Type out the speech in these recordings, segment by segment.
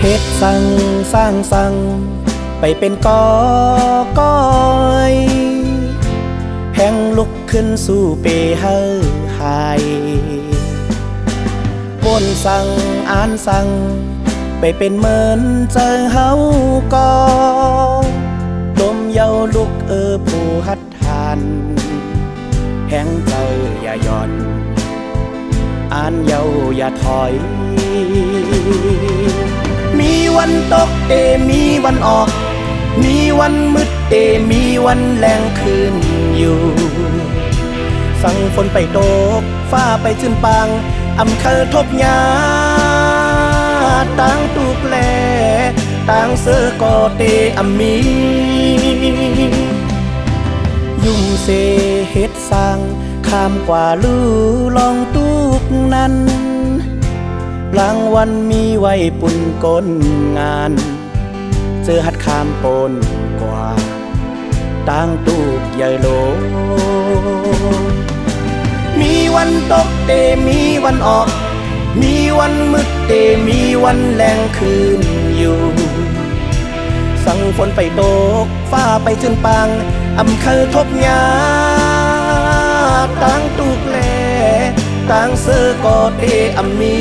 เฮ็ดสั่งสร้างสั่งไปเป็นกอก้อยแห่งลุกขึ้นสู่เปเฮอหายวนสั่งอ่านสั่งไปเป็นเหมือนเจอเฮากอลมเยาลุกผู้หัดทานแห่งเจออย่าย่อนอ่านเยาอย่าถอยมีวันตกมีวันออกมีวันมืดมีวันแรงคืนอยู่สั่งฝนไปตกฟ้าไปจืนปางอำเคอทบยาต่างตุกแลต่างเสือกออำมียุ่งเสเฮ็ดสร้างข้ามกว่าลือลองตุกนั้นรางวัลมีไว้ปุ่นก้นงานเจอหัดข้ามปนกว่าต่างตูกใหญ่โลมีวันตกมีวันออกมีวันมืดมีวันแรงคืนอยู่สั่งฝนไปตกฟ้าไปจนปางอำเคอทบยาต่างตูกแลต่างเสือกออำมี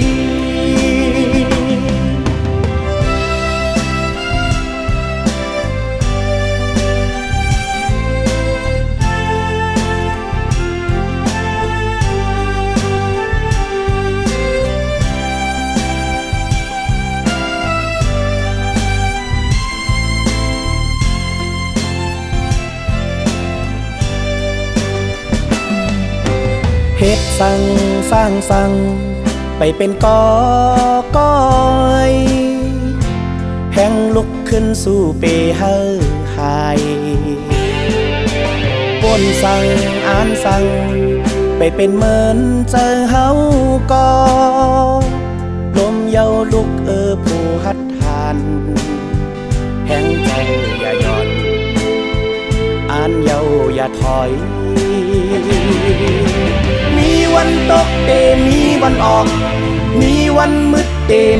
เฮ็ดสั่งสร้างสั่งไปเป็นกอก้อยแห่งลุกขึ้นสู่เปเฮอหายวนสั่งอ่านสั่งไปเป็นเหมือนเจอเฮากอลมเยาลุกผู้หัดทานแห่งใจอย่าย่อนอ่านเยาอย่าถอยมีวันตกมีวันออกมีวันมืด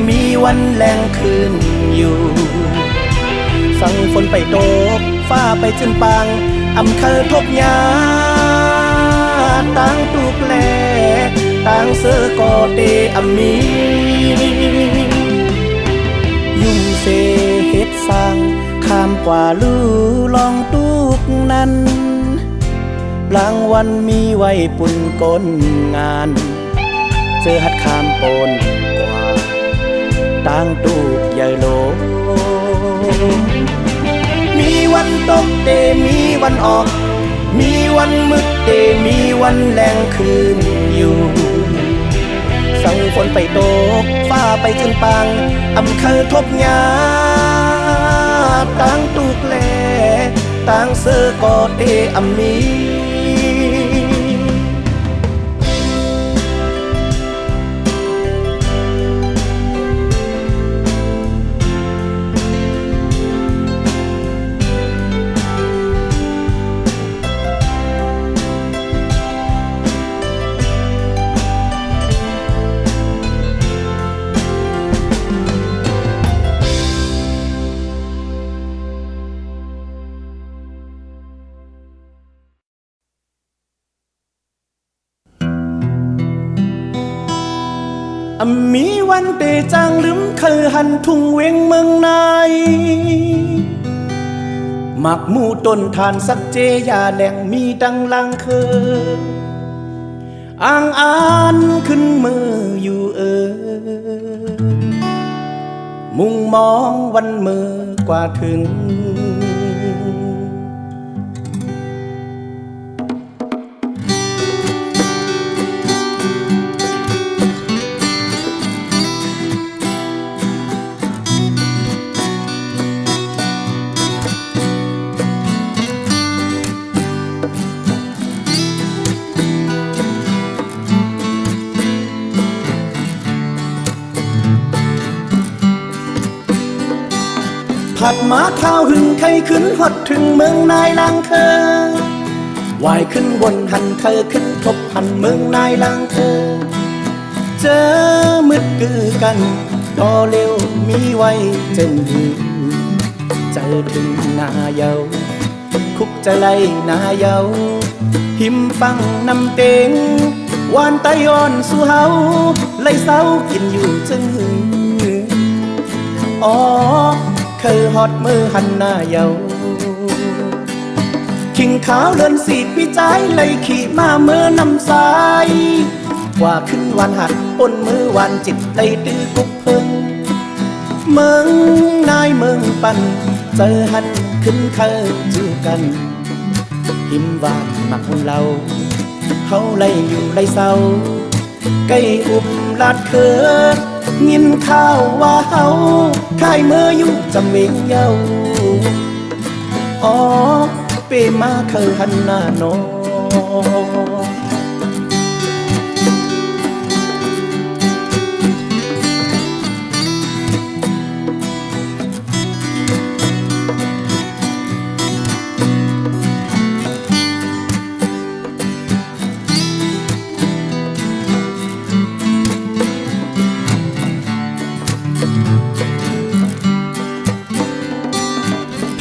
มีวันแรงคืนอยู่สั่งฝนไปตกฟ้าไปจนปางอำเคอทบยาต่างตุกแลต่างเสือกออำมียุ่งเสเฮ็ดสร้างข้ามกว่าลือลองตุกนั้นรางวัลมีไว้ปุ่นก้นงานเจอหัดข้ามปนกว่าต่างตูกใหญ่โลมีวันตกมีวันออกมีวันมืดมีวันแรงคืนอยู่สั่งฝนไปตกฟ้าไปจนปางอำเคอทบยาต่างตูกแลต่างเสือกออำมีมีวันเตจางลืมเคยหันทุ่งเวงเมืองนายหมักหมูต้นทานสักเจยาแดงมีดังลังเคยอ่างอ่านขึ้นมืออยู่มุงมองวันมือกว่าถึงผัดหมาข้าวหึงไข่ขึ้นฮอดถึงเมืองนายลังเคอวายขึ้นวนหันเคอขึ้นทบหันเมืองนายลังเคอเจอมืดกือกัน รอเร็วมีไว้จึงเจอถึงนาเยาคุกจะไล่นาเยาหิมฟังนำเต็งวานตะย้อนสู่เฮาไล่เศร้ากินอยู่จึงอ๋อเคยฮอดมือหันหน้าเยาขิงขาวเลินสีปีใจไล่ขี่มาเมื่อนำสายว่าขึ้นวันหัดปนมือวันจิตไล่ตื้อกุกเพิ่งเมืองนายเมืองปันเจอหันขึ้นเคยจูกันหิมวานมักเราเฮาไล่อยู่ไล่เศร้าใกล้อุบลาดเคินยินข่าวว่าเฮาค่ายเมื่ออยู่จำเวงเยาอ๋อเปมาเคยหันหน้าโน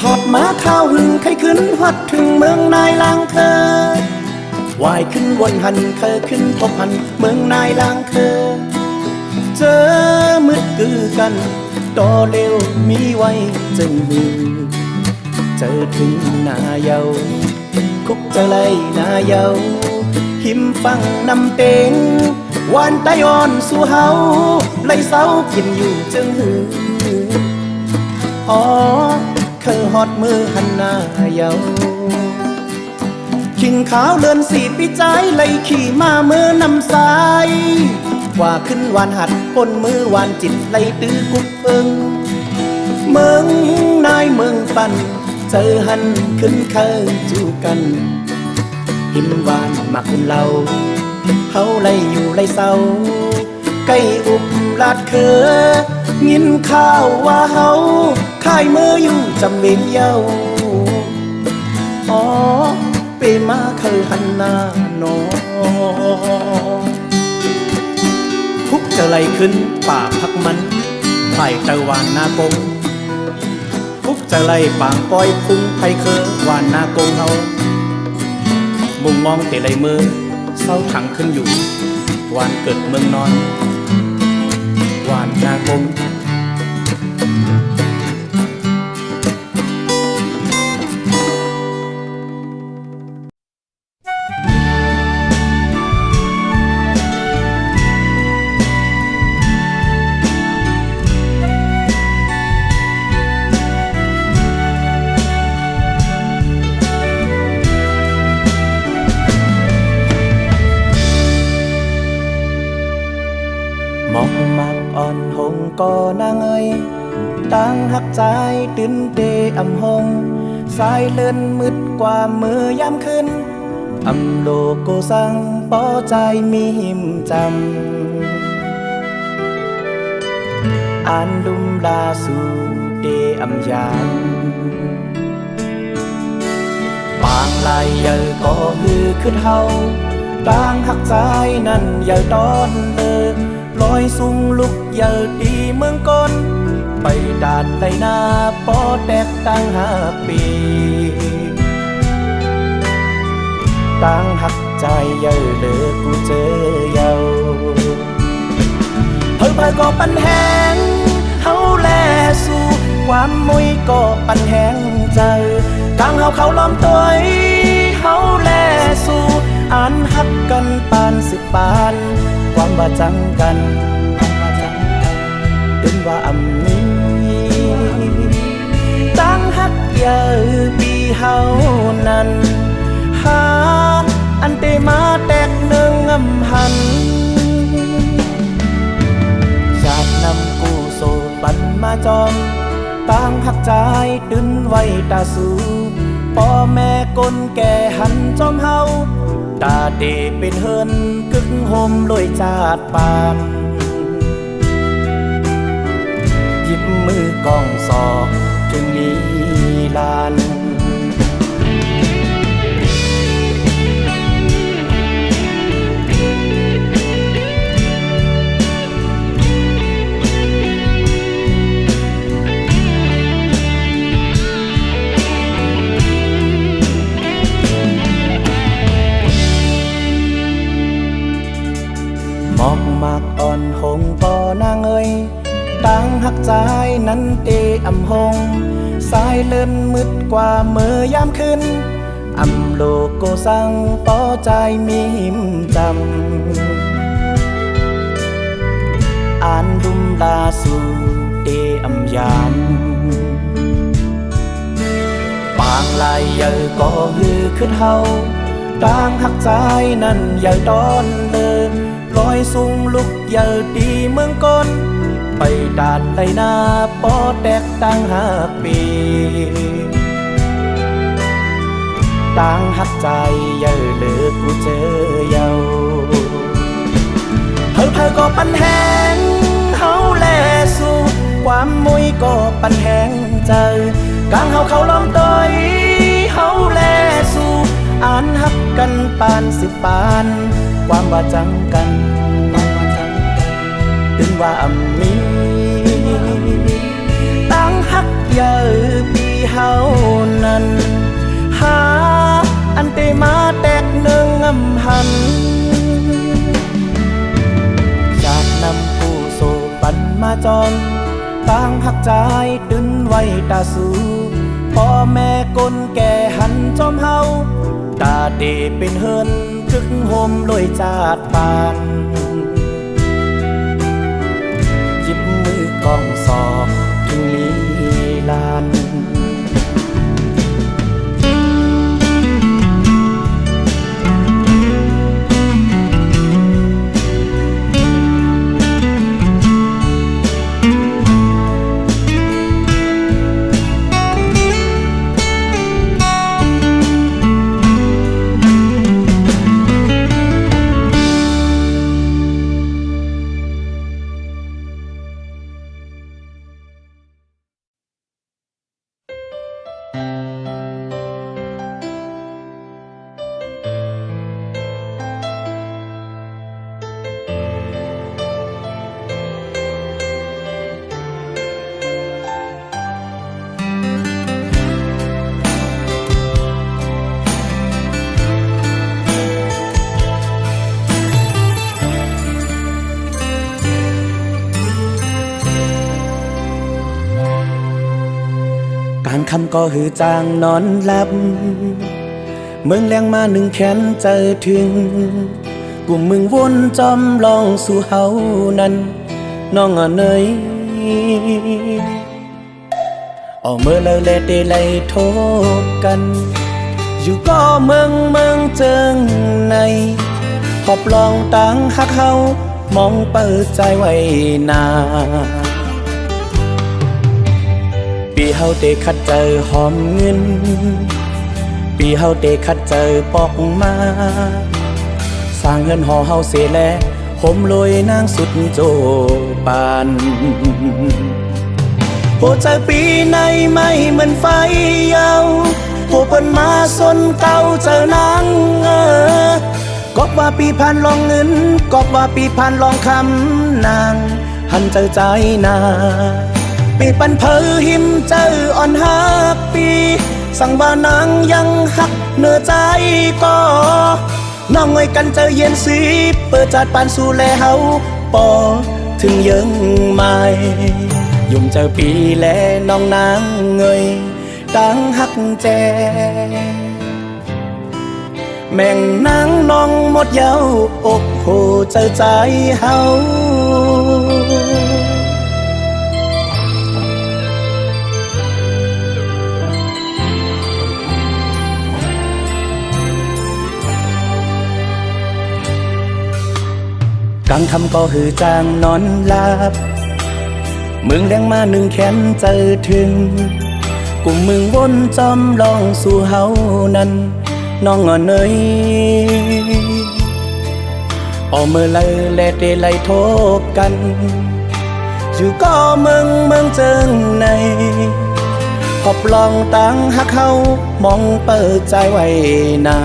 ทอดมาข้าวหึงใครขึ้นฮอดถึงเมืองนายลางเคยว่ายขึ้นวนหันเคยขึ้นพบหันเมืองนายลางเคยเจอมืดกือกันต่อเร็วมีไว้จึงเจอถึงนาเยาคุกจะไล่นาเยาหิมฟังนำเต็งวานตะย้อนสู่เฮาไล่เศร้ากินอยู่จึงอ๋อเคยฮอดมือหันหน้าเยาขิงขาวเลินสีปีใจไล่ขี่มาเมื่อนำสายว่าขึ้นวานหัดปนมือวานจิตไล่ตื้อกุกเอิงเมืองนายเมืองปันเจอหันขึ้นเคยจูกันหิมวานมักเราเฮาไล่อยู่ไล่เศร้าใกล้อุบลาดเคินยินข่าวว่าเฮาค่ายเมื่ออยู่จำเวงเยาอ๋อเปมาเคยหันหน้าโนคุกจะไล่ขึ้นป่าพักมันไผ่ตะวันนากงคุกจะไล่ปางปอยพุ่งไผ่เคอวานนากงเฮามุมมองเตะไหลมือเศร้าขังขึ้นอยู่วานเกิดเมืองนอนวานนากงมองมักอ่อนหงก็นางเอ้ยตั้งหักใจตื่นเตอำหงสายเลื่อนมืดกว่ามือยามขึ้นอำโลโกสังปอใจมีหิมจำอ่านดุมลาสู่เตอำยานปางลายเยอะก็ฮือขึ้นเฮาตั้งหักใจนั่นเยอะตอนเลยลอยสูงลุกเยอะดีเมืองก้นไปด่านไลนาปอแตกตั้ง5 ปีตั้งหักใจเยอะเลิกกูเจอเยาเพิ่งไปก็ปันแหงเฮาแลสู่ความมุยก็ปันแหงใจตั้งเฮาเขาล้อมตัวเฮาแลสู่อ่านหักกันปาน10 ปานความว่าจังกันเป็นว่าอำนี้ตั้งหักเยอะปีเฮานั้นหาอันเตมาแตกเนืองงำหันชาตินำกูโซปันมาจอมตั้งหักใจดึนไว้ตาสูพ่อแม่กลแก่หันจอมเฮาตาเดเป็นเฮินกึกโฮมลอยจาดปานหยิบมือกองสอกถึงนี้ลาน เ หักใจนั้นเตอำหงสายเลิ่นมืดกว่าเมื่อยามขึ้นอำโลโกสังปอใจมีหิมจำอ่านดุมลาสู่เตอำยานปางลายเยอะก็ฮือขึ้นเฮาต่างหักใจนั้นใหญ่ตอนเดินลอยสูงลุกเยอะดีเมืองก้นไปด่านไรนาปอแตกต่างหักปีต่างหักใจเยอะเลิกกูเจอเยาเธอก็ปันแหงเฮาแลสู่ความมุยก็ปันแหงเจอกลางเฮาเขาล้อมต้อยเฮาแลสู่อ่านหักกันปานสิบปานความว่าจังกันถึงว่ามีตั้งหักเยอะปีเฮานั้นหาอันเตมาแตกเนืองำหันจากนำผู้โซปันมาจองตั้งหักใจดึนไว้ตาสูพ่อแม่กลแก่หันจอมเฮาตาเดเป็นเฮินทึกโฮมลอยจาดปานหยิบมือกองสอบถึงลีลานกลางคำก็หือจางนอนหลับเมืองแรงมาหนึ่งแขนเจอถึงกลุ่มมึงวนจอมลองสู่เฮานั้นน้องเนยเอาเมื่อแล้วแลเตไลโทกันอยู่ก็เมืองเจิงในหอบลองตั้งหักเฮามองเปิดใจไว้นาปีเฮาเตคัดเจอหอมเงินปีเฮาเตคัดเจอปอกมาสร้างเงินห่อเฮาเสแลผมลอยนางสุดโจปานโหเจอปีในไม่เหมือนไฟเยาโหเพิ่นมาสนเก่าเจอนางกอบว่าปีผ่านลองเงินกอบว่าปีผ่านลองคำนางหันเจอใจนาปีปันเพอหิมเจออ่อนหักปีสั่งว่านางยังหักเนื้อใจก็น้องไว้กันเจอเย็นสีเปิดจัดปานสู่แลเฮาปอถึงยังไม่ยุ่มเจอปีแลน้องนางเงยตั้งหักแจแม่งนางน้องหมดเย้าอกโหเจอใจเฮากลางคำก็หือจางนอนหลับเมืองแรงมาหนึ่งแขนเจอถึงกลุ่มมึงวนจอมลองสู่เฮานั้นน้องเนยเอาเมื่อไรแลเตไลโทกันอยู่ก็เมืองเจิงในหอบลองตั้งหักเฮามองเปิดใจไว้นา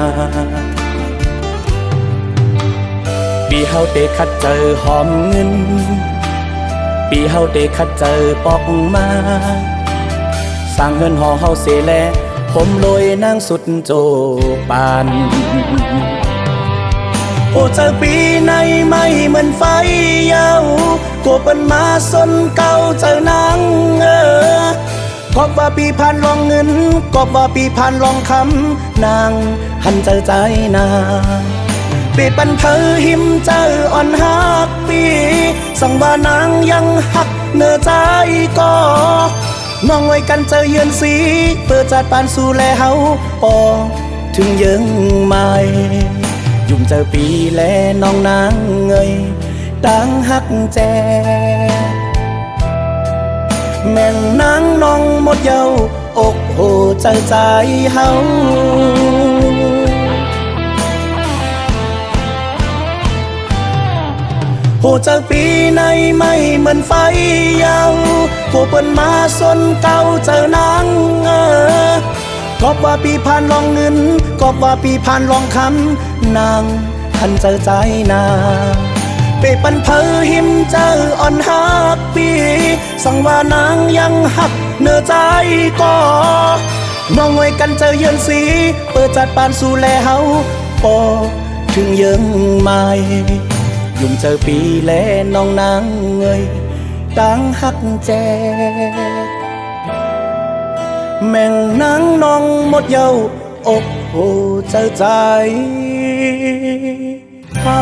ปีเฮาเตคัดเจอหอมเงินปีเฮาเตคัดเจอปอกมาสร้างเงินห่อเฮาเสแลผมลอยนางสุดโจปานโอ้เจอปีในไม่เหมือนไฟเยาโ กูเป็นมาสนเก่าเจอนางกอบว่าปีผ่านลองเงินกอบว่าปีผ่านลองคำนางหันเจอใจนาปีปันเธอหิมเจออ่อนหักปีสั่งว่านางยังหักเนื้อใจก็น้องไว้กันเจอเยือนสีเปิดจัดปานสู่แลเฮาปอถึงยังไม่ยุ่มเจอปีแลน้องนางเงยดังหักแจแม่งนางน้องหมดเย้าอกโหใจใจเฮาโหเจอปีในไม่เหมือนไฟยาวโหเปิ้นมาสนเก่าเจอนางกอบว่าปีผ่านลองเงินกอบว่าปีผ่านลองคำนางหันเจอใจนาเปปันเพอหิมเจออ่อนหักปีสั่งว่านางยังหักเนื้อใจก็มองไว้กันเจอเยือนสีเปิดจัดปานสู่แลเฮาปอถึงยังไม่ยุ่มเจอปีแลน้องนางเงยดังหักแจแม่งนางน้องหมดเย้าอกโหเจอใจเฮา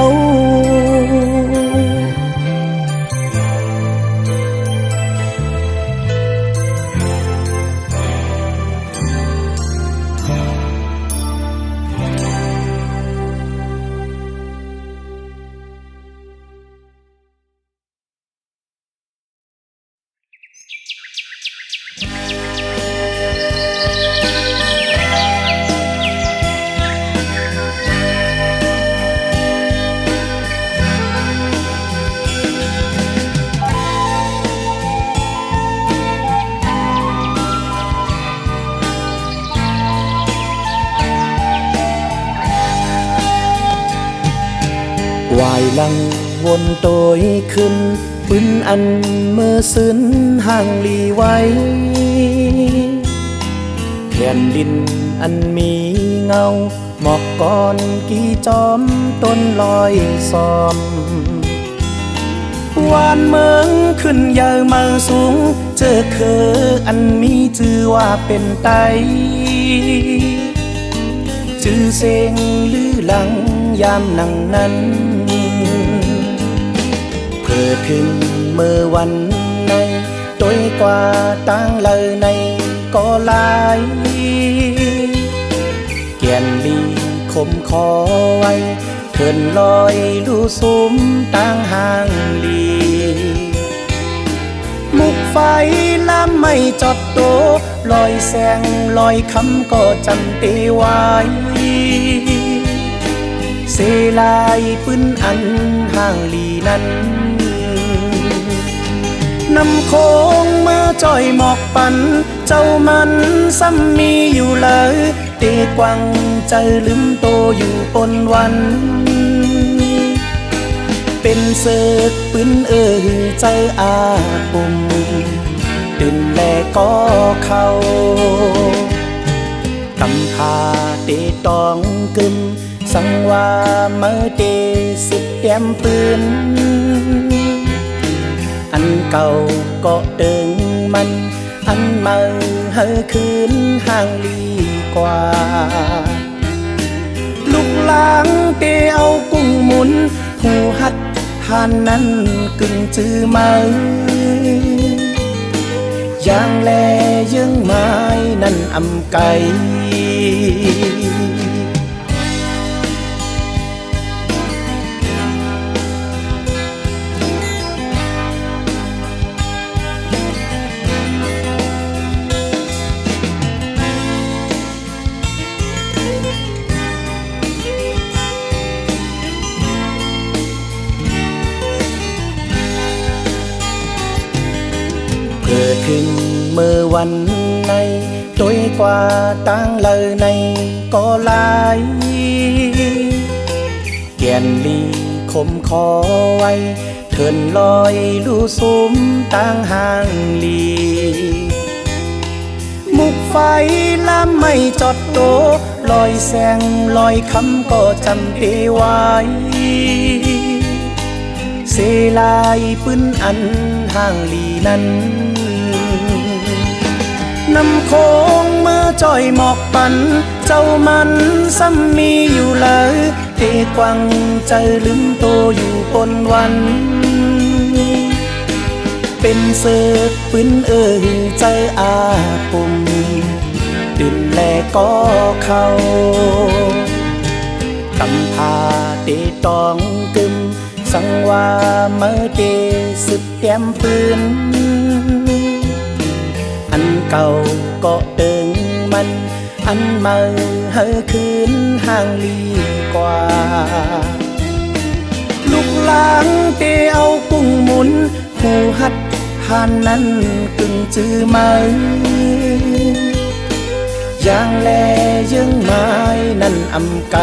วายลังวนโตยขึ้นปืนอันเมื่อซึนห่างลีไว้แผ่นดินอันมีเงาหมอกก้อนกี่จอมต้นลอยซ้อมวานเมืองขึ้นเยอะมาสูงเจอเคออันมีชื่อว่าเป็นไตชื่อเสียงลือหลังยามนั่งนั้นเกิดขึ้นเมื่อวันในโดยกว่าตั้งเลยในก็ลายเกียนลีคมคอไว้เขินลอยดูสุมตั้งห่างลีมุกไฟล้ำไม่จอดโตลอยแสงลอยคำก็จำเตไว้เสลายปืนอันห่างลีนั้นนำโค้งมาจ่อยหมอกปันเจ้ามันซ้ำมีอยู่เลยเตกวังใจลืมโตอยู่ปนวันเป็นเสิร์ตปืนใจอาปุ่มตื่นแลก็เข้ากำพาเตตองกึมสังว่าเมื่อเตสิบเตรียมปืนอันเก่าก็เดิงมันอันเมื่อเฮอคืนห่างลีกว่าลูกหลางเตเอากุ้งหมุนผู้หัดทานนั้นกึ่งจื้อเมาอย่างแลยังไม้นั่นอำไกเกิดขึ้นเมื่อวันในโดยกว่าตั้งเลยในก็ลายเกียนลีคมคอไว้เถินลอยลูสุมตั้งห่างลีมุกไฟล้ำไม่จอดโตลอยแสงลอยคำก็จำเตไว้ เสลายปืนอันห่างลีนั้นนำโค้งเมื่อจ่อยหมอกปันเจ้ามันซ้ำมีอยู่เลยเตกวังใจลืมโตอยู่ปนวันเป็นเสือปืนใจอาปุ่มตื่นแลก็เขากำพาเตตองกึมสังว่าเมื่อเตสึกเตรียมปืนอันเก่าก็เติงมันอันเมื่อเฮอคืนห่างลีกว่าลูกหลางเตเอากุ้งหมุนหูหัดผ่านนั้นกึ่งจื้อไหมอย่างแลยังไม้นั่นอำไก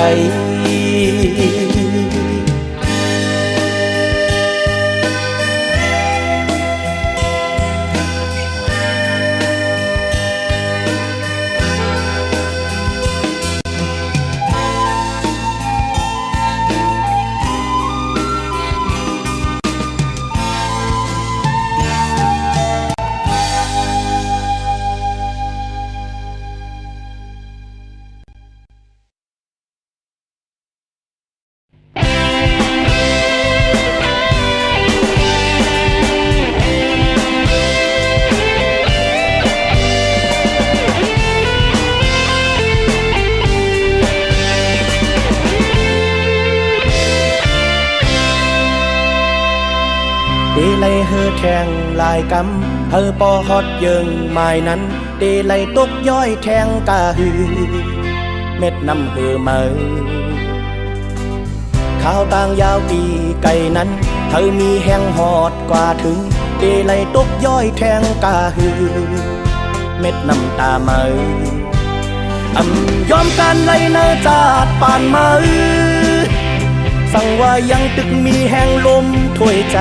เดลัยเฮอแทงลายกำเฮอปอฮอดเยิงไม้นั้นเดลัยตกย้อยแทงกาหือเม็ดน้ำเฮอมาข้าวต่างยาวปีไก่นั้นเธอมีแห้งหอดกว่าถึงเดลัยตกย้อยแทงกาหือเม็ดน้ำตามาอำยอมการไล่เนอจาดปานมาสั่งว่ายังตึกมีแห่งลมถ้วยใจ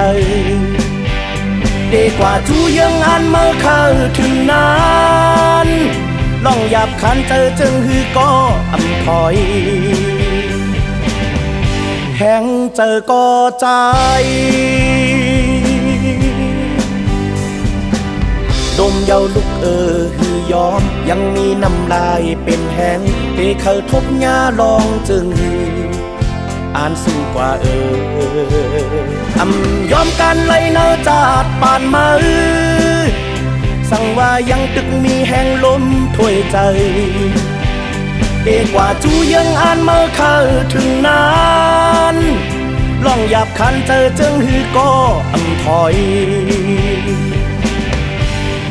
ดีกว่าจูยังอันเมื่อเข้าถึงนั้นลองหยับขันเจอจึงฮือก็อำถอยแห่งเจอก็ใจดมเยาลุกฮือยอมยังมีน้ำลายเป็นแห้งดีเข้าทบหญ้าลองจึงฮืออ่านสู้กว่าอำยอมกันไล่เนอจาดปานมาสั่งว่ายังตึกมีแห่งลมถ้วยใจดีกว่าจูยังอ่านเมื่อเข้าถึงนั้นลองหยับขันเจอจึงฮือก็อำถอย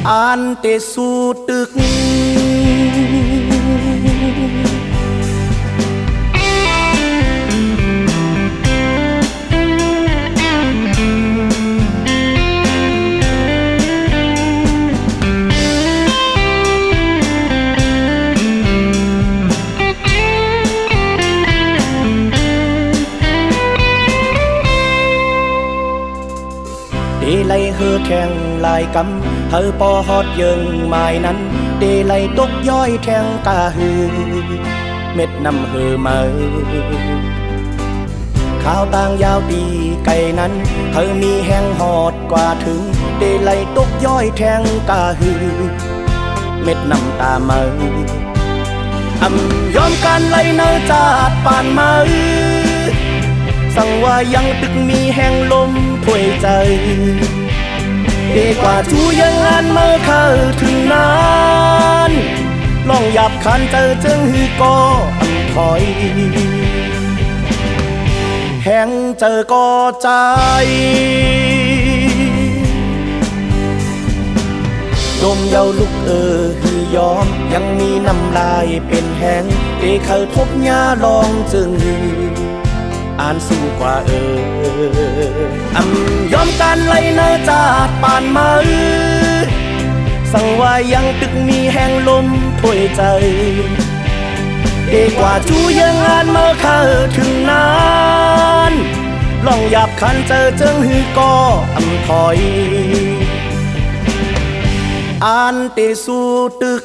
อ่านเตสู้ตึกเดลัยเฮอแทงลายกำเฮอปอฮอดเยิงไม้นั้นเดลัยตกย้อยแทงกาหือเม็ดน้ำเฮอมาข้าวต่างยาวปีไก่นั้นเฮอมีแห้งหอดกว่าถึงเดลัยตกย้อยแทงกาหือเม็ดน้ำตามาอำยอมการไล่เนอจาดปานมาสั่งว่ายังตึกมีแห่งลมถ้วยใจดีกว่าจูยังงานเมื่อเข้าถึงนั้นลองหยับขันเจอจึงฮือก็อำถอยแห่งเจอก็ใจดมเยาลุกฮือยอมยังมีน้ำลายเป็นแห้งดีเข้าทบหญ้าลองจึงฮืออ่านสู้กว่าอำยอมการไล่เนอจาดปานมาสั่งว่ายังตึกมีแห่งลมถ้วยใจดีกว่าจูยังอ่านเมื่อเข้าถึงนั้นลองหยับขันเจอจึงฮือก็อำถอยอ่านเตสู้ตึก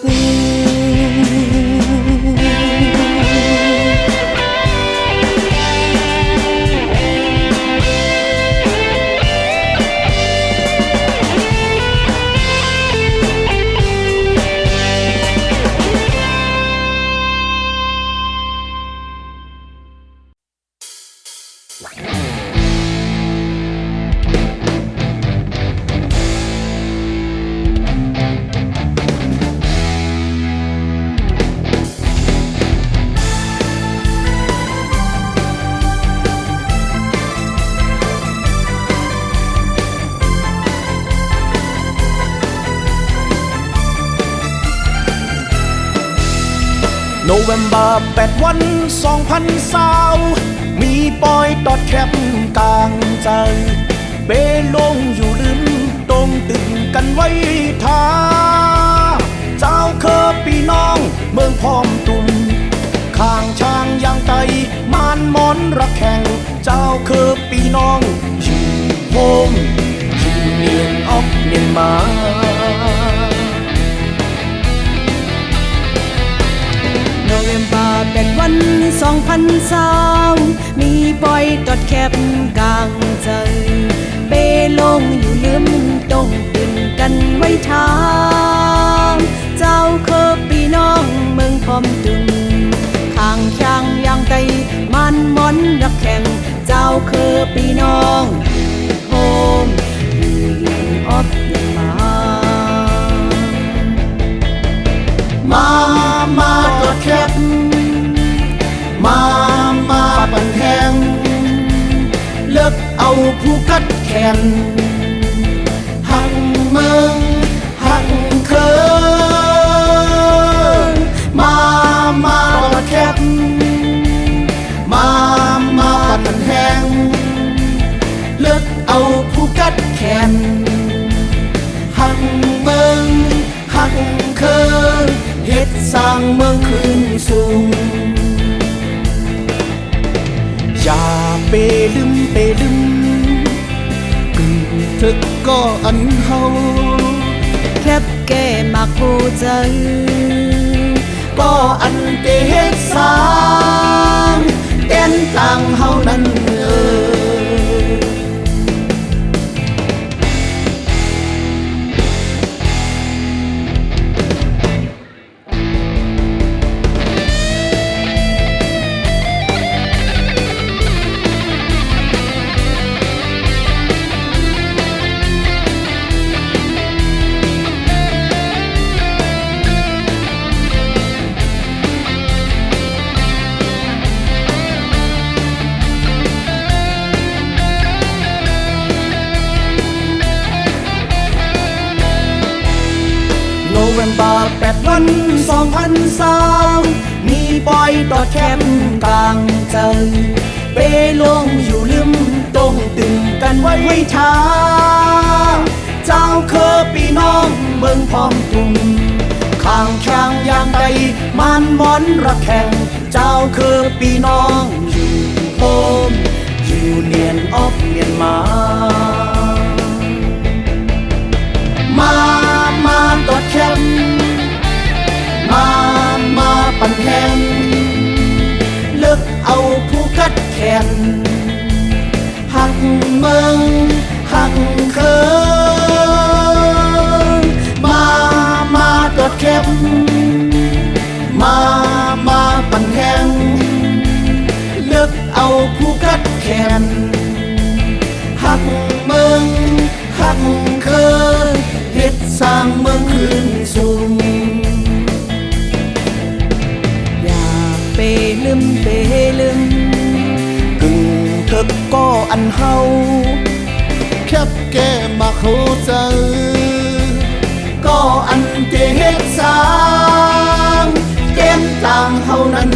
November 8วัน2020มีปอยตอดแคบกลางใจเบลงอยู่ลืมตรงตึงกันไว้ท่าเจ้าเคอปีน้องเมืองพร้อมตุ่มข้างช้างยางไตมานมอนรักแข่งเจ้าเคอปีน้องอยู่โฮมอยู่เนียนออกเนียนมาโนเวมบาเป็นวัน2020มีปอยตอดแคบกลางใจเปลงอยู่ลืมตรงตื่นกันไว้ทางเจ้าเคอปีน้องเมืองพร้อมตึงข้างช้างยางไตมันมอนรักแข่งเจ้าเคอปีน้องโฮมอยู่เย็นออบเย็นมาตอดแคบมาปันแหงเลิกเอาผู้กัดแขนหักเมืองหักเคินมาตอดแคบมาปันแหงเลิกเอาผู้กัดแขนหักเมืองหักเคินเฮ็ดสร้างเมืองขึ้นสูงอย่าเปลืมกึ่งทึกก็อันเฮาแคบแก่มากผู้ใจก็อันเตเฮ็ดสร้างเต้นต่างเฮานั้นโนเวมบา8วัน2020มีปอยตอดแคบกลางใจเปลงอยู่ลืมตรงตึงกันไว้ท่าเจ้าเคอปีน้องเมืองพร้อมตุ่มข้างช้างยางไตมันมอนรักแข่งเจ้าเคอปีน้องอยู่โฮมอยู่เนียนออกเนียนมาตอดแคบมาปันแหงเลิกเอาผู้กัดแขนหักเมืองหักเคินมาตอดแคบมาปันแหงเลิกเอาผู้กัดแขนหักเมืองหักเคินเฮ็ดสร้างเมืองขึ้นสูงอย่าเปลืมกึ่งเถิกก็อันเฮาแคบแก่มาเข้าใจก็อันเจเฮ็ดสร้างเกมต่างเฮานั้น